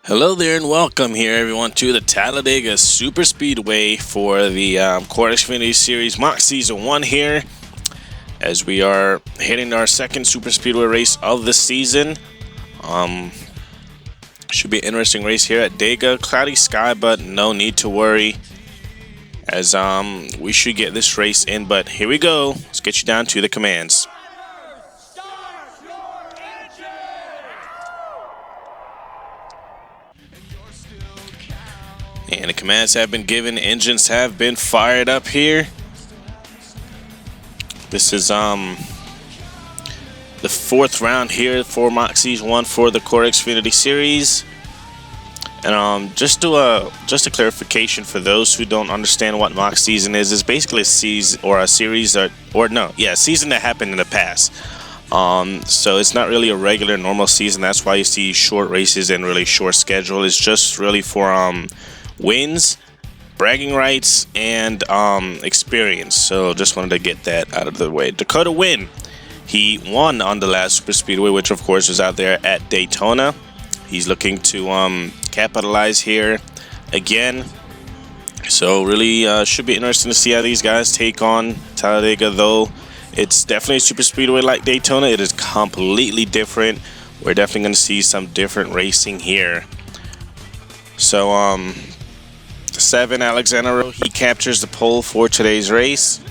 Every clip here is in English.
Hello there and welcome here everyone to the Talladega Super Speedway for the 𝙎eries Series Mach Season 1 here, as we are hitting our second Super Speedway race of the season. Should be an interesting race here at Dega. Cloudy sky, but no need to worry, as we should get this race in. But here we go. Let's get you down to the commands. And the commands have been given, engines have been fired up here. This is the fourth round here for Mach Season 1 for the 𝙎eries Series. And just a clarification for those who don't understand what Mach Season is, it's basically a season or a series a season that happened in the past. So it's not really a regular normal season. That's why you see short races and really short schedule. It's just really for wins, bragging rights, and experience. So just wanted to get that out of the way. Dakota win. He won on the last Super Speedway, which of course was out there at Daytona. He's looking to capitalize here again. So really should be interesting to see how these guys take on Talladega, though it's definitely a Super Speedway like Daytona. It is completely different. We're definitely going to see some different racing here. So 7 Alexander, he captures the pole for today's race.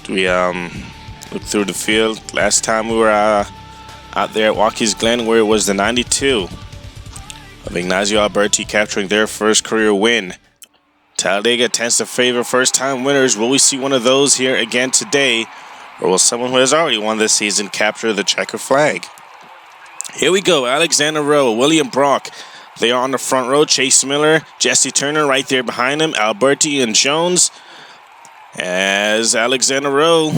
We look through the field. Last time we were out there at Waukesha Glen, where it was the 92 of 𝙎eries capturing their first career win. Talladega tends to favor first-time winners. Will we see one of those here again today, or will someone who has already won this season capture the checker flag? Here we go. Alexander Rowe, William Brock. They are on the front row. Chase Miller, Jesse Turner right there behind him. Alberti and Jones. As Alexander Rowe,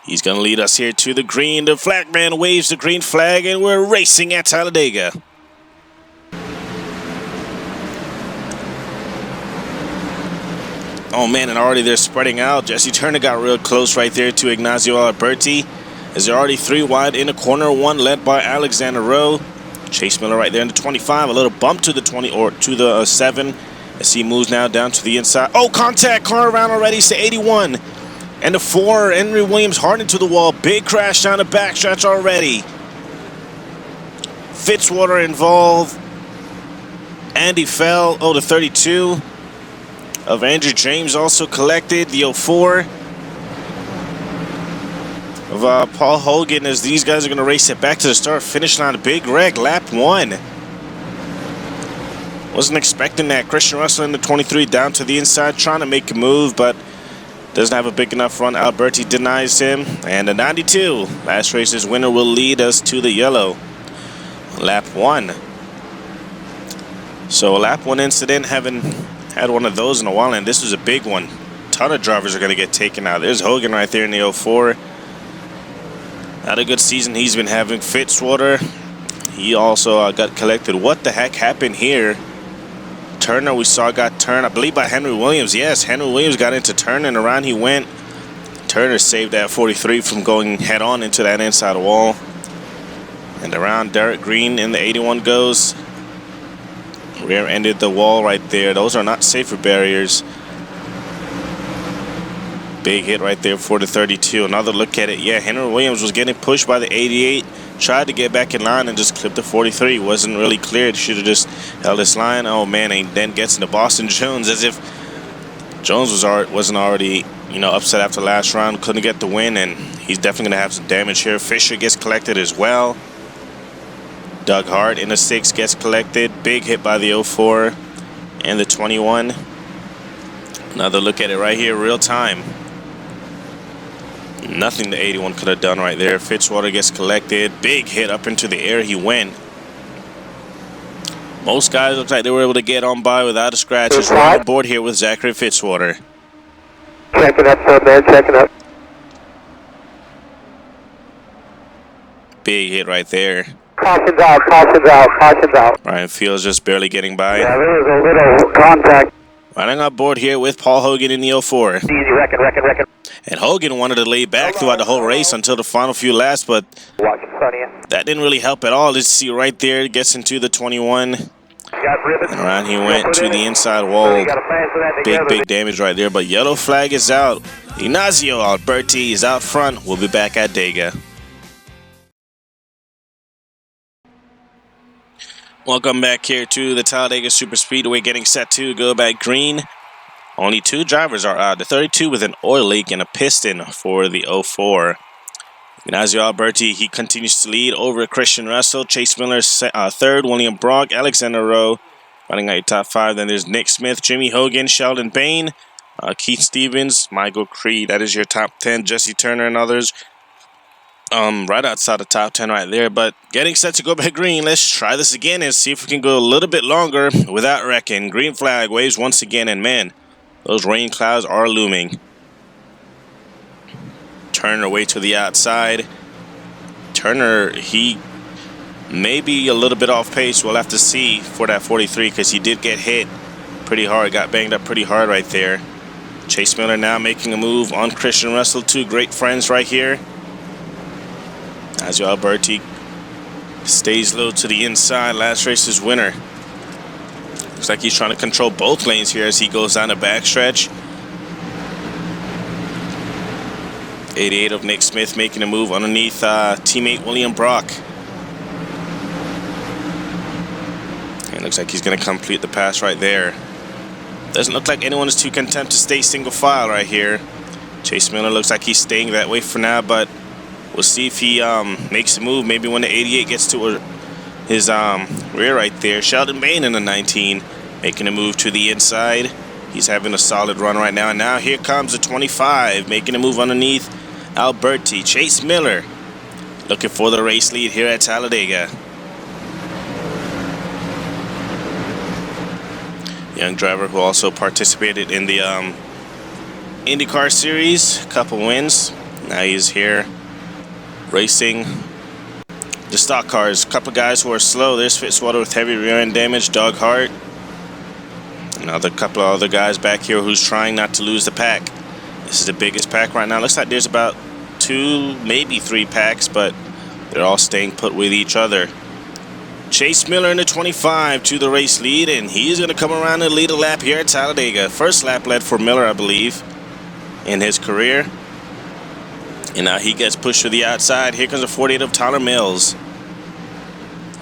he's going to lead us here to the green. The flag man waves the green flag, and we're racing at Talladega. Oh man, and already they're spreading out. Jesse Turner got real close right there to Ignacio Alberti, as they're already 3 wide in the corner, 1 led by Alexander Rowe. Chase Miller right there in the 25, a little bump to the 20 or to the 7 as he moves now down to the inside. Oh, contact, car around already to 81. And the 4, Henry Williams hard into the wall. Big crash down the backstretch already. Fitzwater involved. Andy fell. Oh, the 32 of Andrew James also collected. The 04 of Paul Hogan, as these guys are going to race it back to the start finish line. Big wreck, lap 1. Wasn't expecting that. Christian Russell in the 23 down to the inside, trying to make a move, but doesn't have a big enough run. Alberti denies him. And the 92, last race's winner, will lead us to the yellow. Lap 1. So a lap 1 incident, haven't had one of those in a while, and this was a big one. Ton of drivers are going to get taken out. There's Hogan right there in the 04. Not a good season he's been having. Fitzwater, he also got collected. What the heck happened here? Turner, we saw, got turned, I believe, by Henry Williams. Yes, Henry Williams got into turn, and around he went. Turner saved that 43 from going head-on into that inside wall. And around Derek Green in the 81 goes. Rear-ended the wall right there. Those are not safer barriers. Big hit right there for the 32. Another look at it. Yeah, Henry Williams was getting pushed by the 88. Tried to get back in line and just clipped the 43. Wasn't really cleared. Should have just held this line. Oh man, and then gets into Boston Jones, as if Jones wasn't already, upset after last round. Couldn't get the win, and he's definitely going to have some damage here. Fisher gets collected as well. 𝙎eries in the 6 gets collected. Big hit by the 04 and the 21. Another look at it right here, real time. Nothing the 81 could have done right there. Fitzwater gets collected. Big hit up into the air. He went. Most guys look like they were able to get on by without a scratch. He's right on board here with Zachary Fitzwater. Checking up, sub man, checking up. Big hit right there. Caution's out, caution's out, caution's out. Ryan Fields just barely getting by. Yeah, there was a little contact. Running on board here with Paul Hogan in the 04. Easy, reckon. And Hogan wanted to lay back throughout the whole race until the final few laps, but Watch in front of you. that didn't really help at all. As you see right there, gets into the 21. Got ribbons. And around he went to the inside wall. Big damage right there, but yellow flag is out. 𝙎eries is out front. We'll be back at Dega. Welcome back here to the Talladega Super Speedway, getting set to go back green. Only 2 drivers are out. The 32 with an oil leak and a piston for the 04. 𝙎eries, he continues to lead over Christian Russell. Chase Miller third, William Brock, Alexander Rowe running out your top 5. Then there's Nick Smith, Jimmy Hogan, Sheldon Bain, Keith Stevens, Michael Creed. That is your top 10. Jesse Turner and others right outside the top 10 right there. But getting set to go back green. Let's try this again and see if we can go a little bit longer without wrecking. Green flag waves once again, and man, those rain clouds are looming. Turner away to the outside. Turner, he may be a little bit off pace. We'll have to see for that 43 because he did get hit pretty hard. Got banged up pretty hard right there. Chase Miller now making a move on Christian Russell. 2 great friends right here. 𝙎eries stays low to the inside. Last race's winner. Looks like he's trying to control both lanes here as he goes down the backstretch. 88 of Nick Smith making a move underneath teammate William Brock. And looks like he's going to complete the pass right there. Doesn't look like anyone is too content to stay single file right here. Chase Miller looks like he's staying that way for now, but we'll see if he makes a move. Maybe when the 88 gets to his rear right there. Sheldon Bain in the 19 making a move to the inside. He's having a solid run right now. And now here comes the 25 making a move underneath 𝙎eries. Chase Miller looking for the race lead here at Talladega. Young driver who also participated in the IndyCar series. A couple wins. Now he's here racing the stock cars. A couple guys who are slow. There's Fitzwater with heavy rear end damage. 𝙎eries. Another couple of other guys back here who's trying not to lose the pack. This is the biggest pack right now. Looks like there's about 2, maybe 3 packs, but they're all staying put with each other. Chase Miller in the 25 to the race lead, and he's going to come around and lead a lap here at Talladega. First lap led for Miller, I believe, in his career. And now he gets pushed to the outside. Here comes the 48 of Tyler Mills.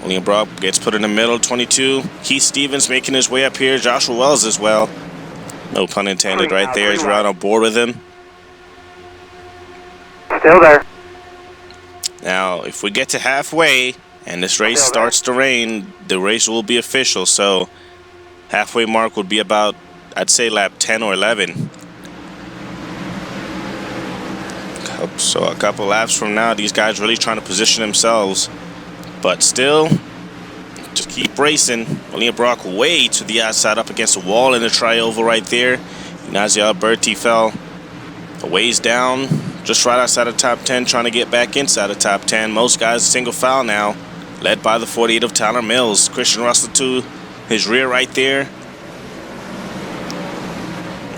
William Brock gets put in the middle, 22. Keith Stevens making his way up here. Joshua Wells as well. No pun intended right there. He's right on board with him. Still there. Now, if we get to halfway and this race starts to rain, the race will be official. So, halfway mark would be about, I'd say, lap 10 or 11. So, a couple laps from now, these guys really trying to position themselves. But still, just keep racing. William Brock way to the outside up against the wall in the tri-oval right there. 𝙎eries fell a ways down, just right outside the top 10, trying to get back inside the top 10. Most guys single file now, led by the 48 of Tyler Mills. Christian Russell to his rear right there.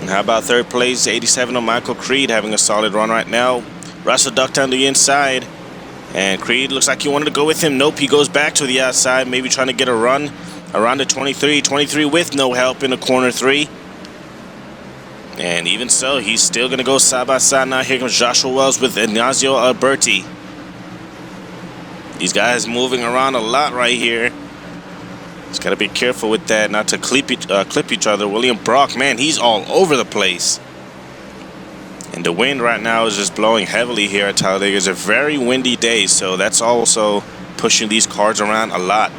And how about third place, 87 of Michael Creed having a solid run right now. Russell ducked on the inside. And Creed looks like he wanted to go with him. Nope, he goes back to the outside, maybe trying to get a run around the 23. 23 with no help in the corner 3. And even so, he's still going to go side by side now. Here comes Joshua Wells with 𝙎eries. These guys moving around a lot right here. Just got to be careful with that, not to clip each other. William Brock, man, he's all over the place. And the wind right now is just blowing heavily here at Talladega. It's a very windy day, so that's also pushing these cars around a lot.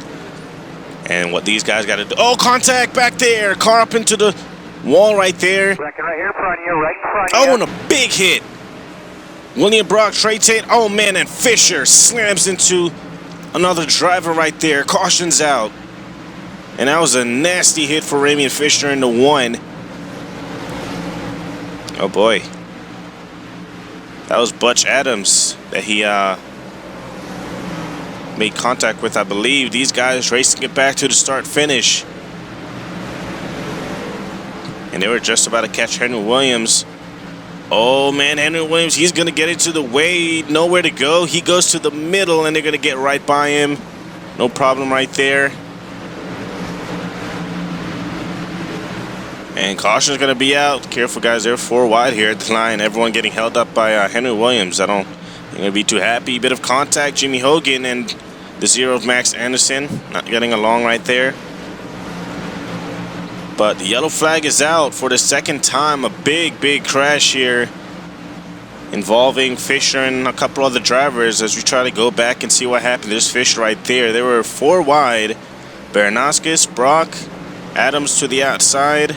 And what these guys got to do... Oh, contact back there. Car up into the wall right there. Wrecking right here in front of you, right in front of Oh, you. and a big hit. William Brock, Trey Tate. Oh, man, and Fisher slams into another driver right there. Caution's out. And that was a nasty hit for Ramian Fisher in the 1. Oh, boy. That was Butch Adams that he made contact with, I believe. These guys racing it back to the start-finish. And they were just about to catch Henry Williams. Oh, man, Henry Williams, he's going to get into the way. Nowhere to go. He goes to the middle, and they're going to get right by him. No problem right there. And caution is going to be out. Careful, guys. They're 4 wide here at the line. Everyone getting held up by Henry Williams. I'm going to be too happy. Bit of contact. Jimmy Hogan and the 0 of Max Anderson not getting along right there. But the yellow flag is out for the second time. A big crash here involving Fisher and a couple other drivers as we try to go back and see what happened. There's Fisher right there. They were 4 wide. Baranowskis, Brock, Adams to the outside.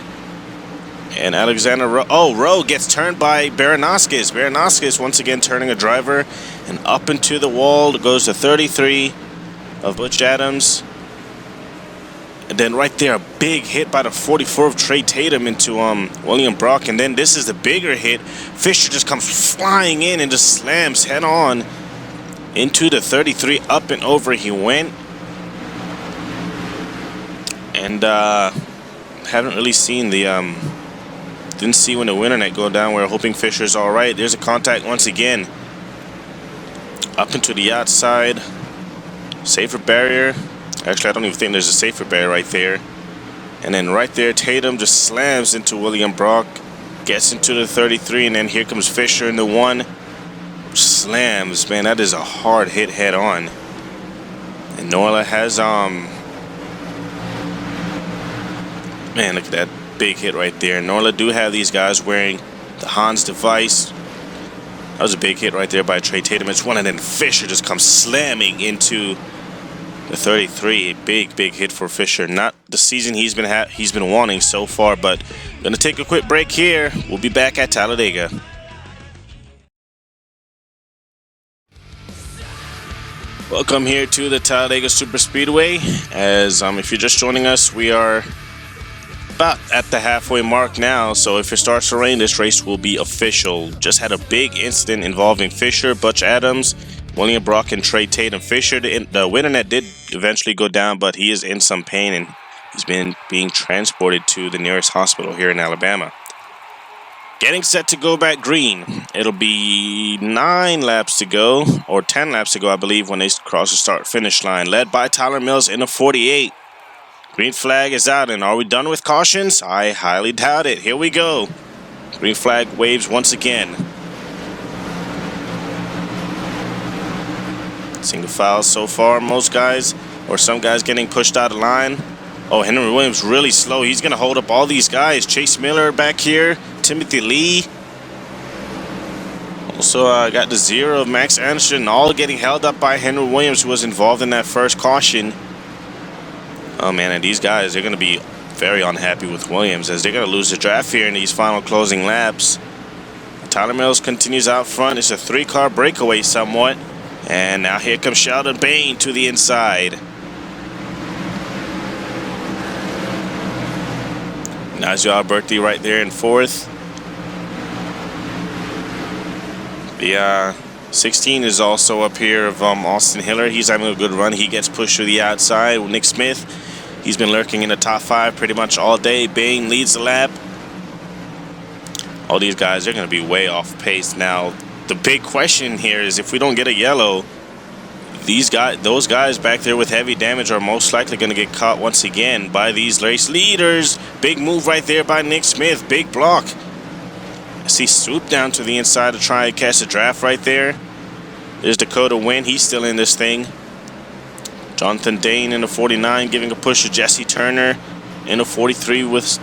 And Alexander Rowe. Oh, Rowe gets turned by Baranowskis. Baranowskis once again turning a driver. And up into the wall goes the 33 of Butch Adams. And then right there, a big hit by the 44 of Trey Tatum into William Brock. And then this is the bigger hit. Fisher just comes flying in and just slams head on into the 33. Up and over he went. And haven't really seen the... Didn't see when the winter net go down. We're hoping Fisher's all right. There's a contact once again. Up into the outside. Safer barrier. Actually, I don't even think there's a safer barrier right there. And then right there, Tatum just slams into William Brock. Gets into the 33. And then here comes Fisher in the 1. Slams. Man, that is a hard hit head on. And Norla has... Man, look at that. Big hit right there. Norla do have these guys wearing the Hans device. That was a big hit right there by Trey Tatum. It's one, and then Fisher just comes slamming into the 33. Big hit for Fisher. Not the season he's been wanting so far, but gonna take a quick break here. We'll be back at Talladega. Welcome here to the Talladega Super Speedway. As if you're just joining us, we are about at the halfway mark now, so if it starts to rain, this race will be official. Just had a big incident involving Fisher, Butch Adams, William Brock, and Trey Tatum. Fisher, the winner net did eventually go down, but he is in some pain and he's been being transported to the nearest hospital here in Alabama. Getting set to go back green. It'll be 9 laps to go, or 10 laps to go, I believe, when they cross the start-finish line. Led by Tyler Mills in a 48. Green flag is out, and are we done with cautions? I highly doubt it. Here we go. Green flag waves once again. Single fouls so far, most guys, or some guys getting pushed out of line. Oh, Henry Williams really slow. He's going to hold up all these guys. Chase Miller back here. Timothy Lee. Also got the 0 of Max Anderson, all getting held up by Henry Williams, who was involved in that first caution. Oh man, and these guys, they're going to be very unhappy with Williams as they're going to lose the draft here in these final closing laps. Tyler Mills continues out front. It's a 3-car breakaway somewhat. And now here comes Sheldon Bain to the inside. Najee Alberti right there in 4th. The 16 is also up here of Austin Hiller. He's having a good run. He gets pushed to the outside. Nick Smith, he's been lurking in the top 5 pretty much all day. Bain leads the lap. All these guys, they're going to be way off pace. Now, the big question here is if we don't get a yellow, those guys back there with heavy damage are most likely going to get caught once again by these race leaders. Big move right there by Nick Smith. Big block. I see swoop down to the inside to try and catch a draft right there. There's Dakota Wynn. He's still in this thing. Jonathan Dane in the 49 giving a push to Jesse Turner in the 43 with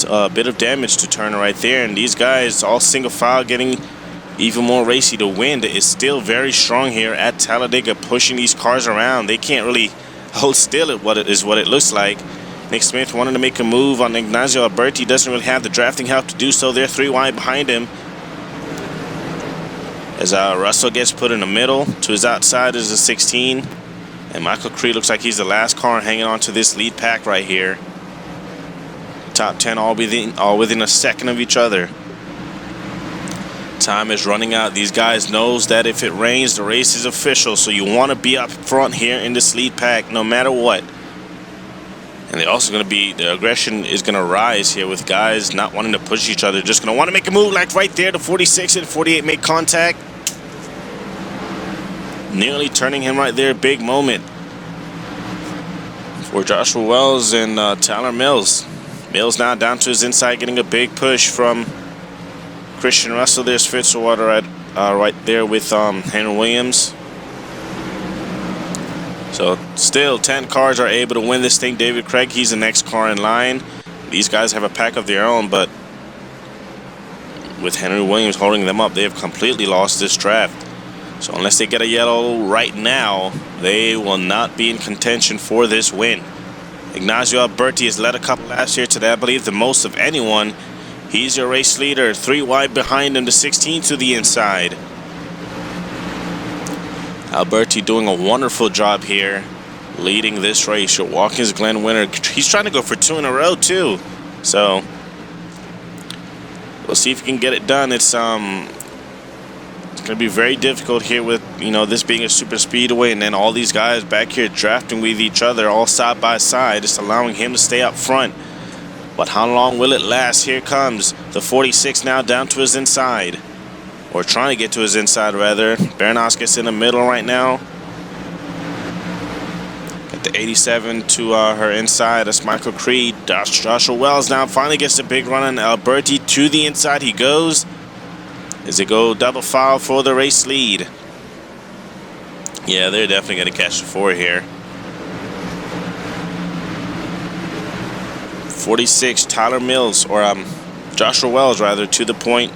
a bit of damage to Turner right there. And these guys all single file getting even more racy. The wind is still very strong here at Talladega, pushing these cars around. They can't really hold still at what it looks like. Nick Smith wanted to make a move on Ignacio Alberti. Doesn't really have the drafting help to do so. They're 3 wide behind him. As Russell gets put in the middle. To his outside is a 16. And Michael Cree looks like he's the last car hanging on to this lead pack right here. Top 10 all within a second of each other. Time is running out. These guys knows that if it rains, the race is official. So you want to be up front here in this lead pack no matter what. And they're also going to be, the aggression is going to rise here with guys not wanting to push each other. Just going to want to make a move like right there. The 46 and 48 make contact. Nearly turning him right there. Big moment for Joshua Wells and Tyler Mills. Mills now down to his inside, getting a big push from Christian Russell. There's Fitzwater right there with Henry Williams. So still 10 cars are able to win this thing. David Craig, he's the next car in line. These guys have a pack of their own, but with Henry Williams holding them up, they have completely lost this draft. So unless they get a yellow right now, they will not be in contention for this win. Ignacio Alberti has led a couple laps here today, I believe the most of anyone. He's your race leader, 3 wide behind him, the 16 to the inside. Alberti doing a wonderful job here, leading this race. Your Watkins Glen winner. He's trying to go for 2 in a row too. So we'll see if he can get it done. It's going to be very difficult here with, this being a super speedway and then all these guys back here drafting with each other all side by side, just allowing him to stay up front. But how long will it last? Here comes the 46 now down to his inside. Or trying to get to his inside, rather. Bernas gets in the middle right now. Got the 87 to her inside. That's Michael Creed. Joshua Wells now finally gets the big run on Alberti. To the inside he goes. As they go double file for the race lead. Yeah, they're definitely going to catch the 4 here. 46, Tyler Mills, or Joshua Wells, rather, to the point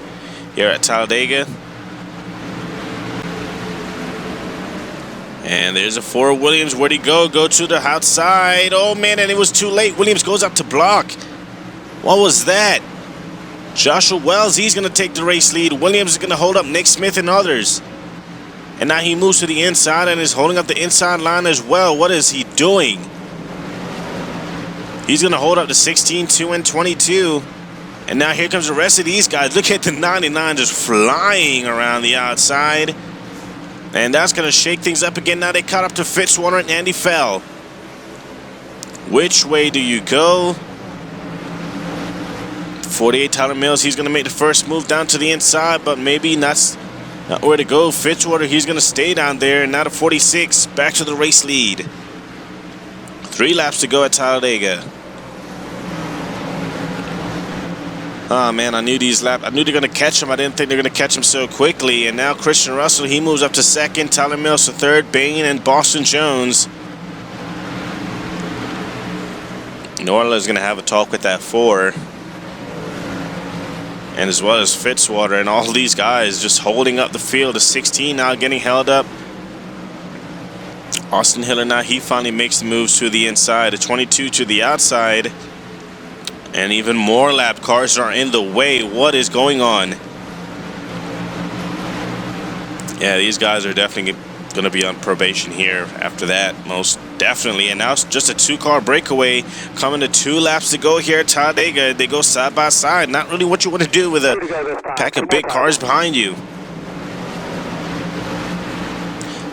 here at Talladega. And there's a 4. Williams. Where'd he go? Go to the outside. Oh, man, and it was too late. Williams goes up to block. What was that? Joshua Wells, he's going to take the race lead. Williams is going to hold up Nick Smith and others. And now he moves to the inside and is holding up the inside line as well. What is he doing? He's going to hold up the 16, 2, and 22. And now here comes the rest of these guys. Look at the 99 just flying around the outside. And that's going to shake things up again. Now they caught up to Fitzwater and Andy Fell. Which way do you go? 48, Tyler Mills, he's going to make the first move down to the inside, but maybe not where to go. Fitzwater, he's going to stay down there. And now the 46, back to the race lead. 3 laps to go at Talladega. Oh, man, I knew they're going to catch him. I didn't think they're going to catch him so quickly. And now Christian Russell, he moves up to 2nd. Tyler Mills to 3rd. Bain and Boston Jones. Norla is going to have a talk with that 4. And as well as Fitzwater and all these guys just holding up the field. The 16 now getting held up. Austin Hiller now, he finally makes the moves to the inside. The 22 to the outside. And even more lap cars are in the way. What is going on? Yeah, these guys are definitely going to be on probation here after that, most definitely. And now it's just a 2-car breakaway coming to 2 laps to go here at Talladega. They go side by side. Not really what you want to do with a pack of big cars behind you.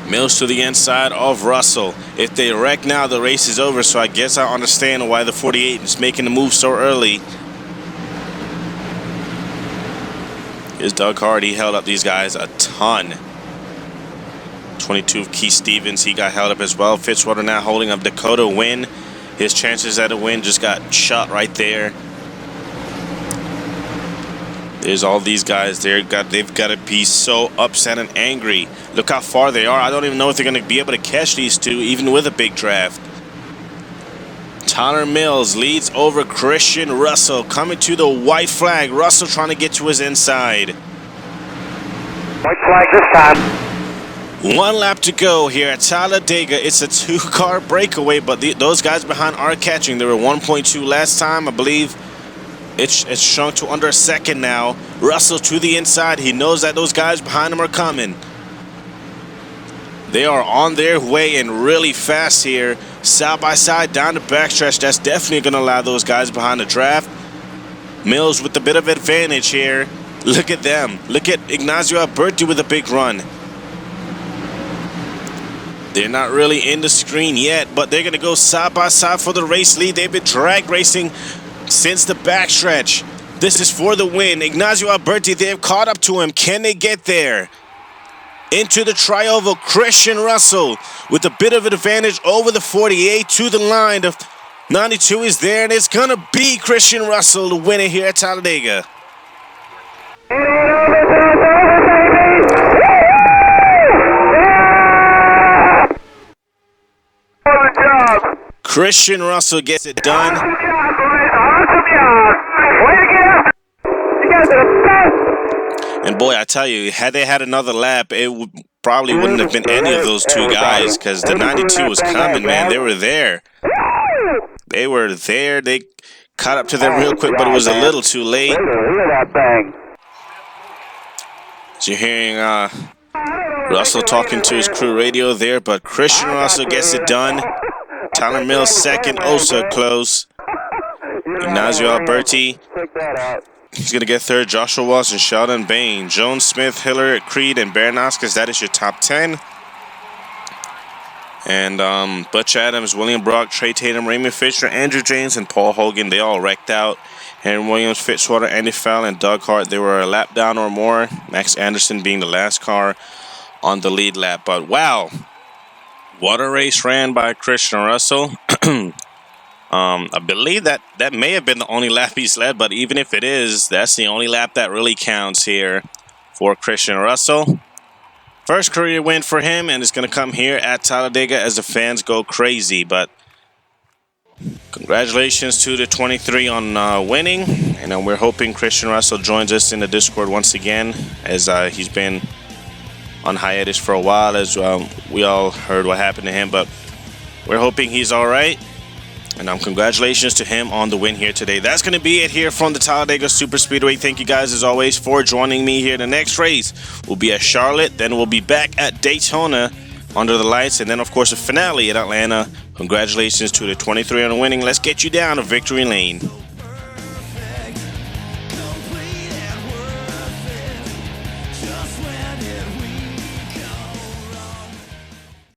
Mills to the inside of Russell. If they wreck now, the race is over. So I guess I understand why the 48 is making the move so early. Here's Doug Hart. He held up these guys a ton. 22 of Keith Stevens, he got held up as well. Fitzwater now holding up Dakota Win. His chances at a win just got shot right there. There's all these guys there. They've got to be so upset and angry. Look how far they are. I don't even know if they're going to be able to catch these 2, even with a big draft. Tyler Mills leads over Christian Russell. Coming to the white flag. Russell trying to get to his inside. White flag this time. One lap to go here at Talladega. It's a 2-car breakaway, but those guys behind are catching. They were 1.2 last time. I believe it's shrunk to under a second now. Russell to the inside. He knows that those guys behind him are coming. They are on their way and really fast here. Side by side down the backstretch. That's definitely going to allow those guys behind the draft. Mills with a bit of advantage here. Look at them. Look at 𝙎-𝙍𝙍𝙍 with a big run. They're not really in the screen yet, but they're going to go side by side for the race lead. They've been drag racing since the backstretch. This is for the win. 𝙎-𝙍𝙍𝙍, they've caught up to him. Can they get there? Into the trioval, Christian Russell with a bit of an advantage over the 48 to the line. The 92 is there, and it's going to be Christian Russell the winner here at Talladega. Christian Russell gets it done. Awesome job. Way to get up. You guys are the best. And boy, I tell you, had they had another lap, it probably wouldn't have been any of those two guys, because the 92 was coming, man. They were there. They were there. They caught up to them real quick, but it was a little too late. Look at that thing. So you're hearing Russell talking to his crew radio there, but Christian Russell gets it done. Tyler Mills second, oh so close. 𝙎-𝙍𝙍𝙍, he's going to get third. Joshua Walsh and Sheldon Bain. Jones, Smith, Hiller, Creed, and Bernaskis. That is your top 10. And Butch Adams, William Brock, Trey Tatum, Raymond Fisher, Andrew James, and Paul Hogan, they all wrecked out. Henry Williams, Fitzwater, Andy Fowle, and Doug Hart, they were a lap down or more. Max Anderson being the last car on the lead lap. But wow, what a race ran by Christian Russell. I believe that may have been the only lap he's led, but even if it is, that's the only lap that really counts here for Christian Russell. First career win for him, and it's going to come here at Talladega as the fans go crazy. But congratulations to the 23 on winning, and we're hoping Christian Russell joins us in the Discord once again, as he's been on hiatus for a while, as we all heard what happened to him, but we're hoping he's all right. And congratulations to him on the win here today. That's going to be it here from the Talladega Super Speedway. Thank you guys, as always, for joining me here. The next race will be at Charlotte. Then we'll be back at Daytona under the lights. And then, of course, a finale at Atlanta. Congratulations to the 23 on winning. Let's get you down to victory lane.